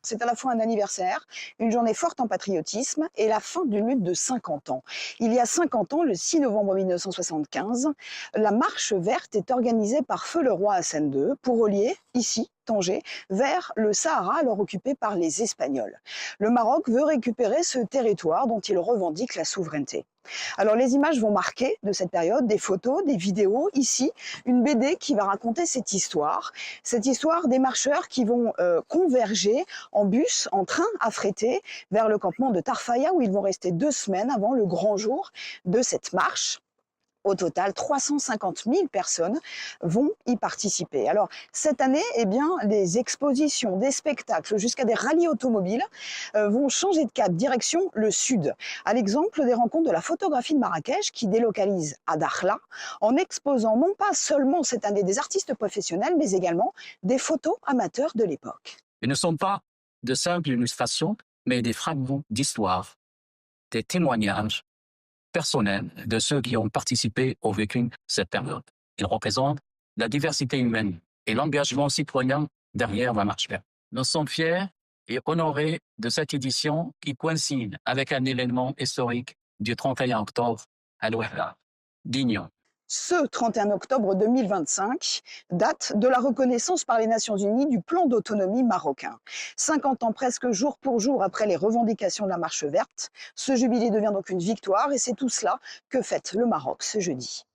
C'est à la fois un anniversaire, une journée forte en patriotisme et la fin d'une lutte de 50 ans. Il y a 50 ans, le 6 novembre 1975, la marche verte est organisée par Feu le Roi Hassan II pour relier, ici, Tanger, vers le Sahara alors occupé par les Espagnols. Le Maroc veut récupérer ce territoire dont il revendique la souveraineté. Alors les images vont marquer de cette période, des photos, des vidéos, ici, une BD qui va raconter cette histoire des marcheurs qui vont converger en bus, en train affrété vers le campement de Tarfaya où ils vont rester 2 semaines avant le grand jour de cette marche. Au total, 350 000 personnes vont y participer. Alors, cette année, eh bien, des expositions, des spectacles, jusqu'à des rallyes automobiles vont changer de cap, direction le sud. À l'exemple des rencontres de la photographie de Marrakech qui délocalise à Dakhla en exposant non pas seulement cette année des artistes professionnels, mais également des photos amateurs de l'époque. Ils ne sont pas de simples illustrations, mais des fragments d'histoire, des témoignages personnels de ceux qui ont participé au vécu de cette période. Ils représentent la diversité humaine et l'engagement citoyen derrière la marche verte. Nous sommes fiers et honorés de cette édition qui coïncide avec un événement historique du 31 octobre à l'Ouest d'Ignon. Ce 31 octobre 2025, date de la reconnaissance par les Nations Unies du plan d'autonomie marocain. 50 ans presque jour pour jour après les revendications de la marche verte, ce jubilé devient donc une victoire et c'est tout cela que fête le Maroc ce jeudi.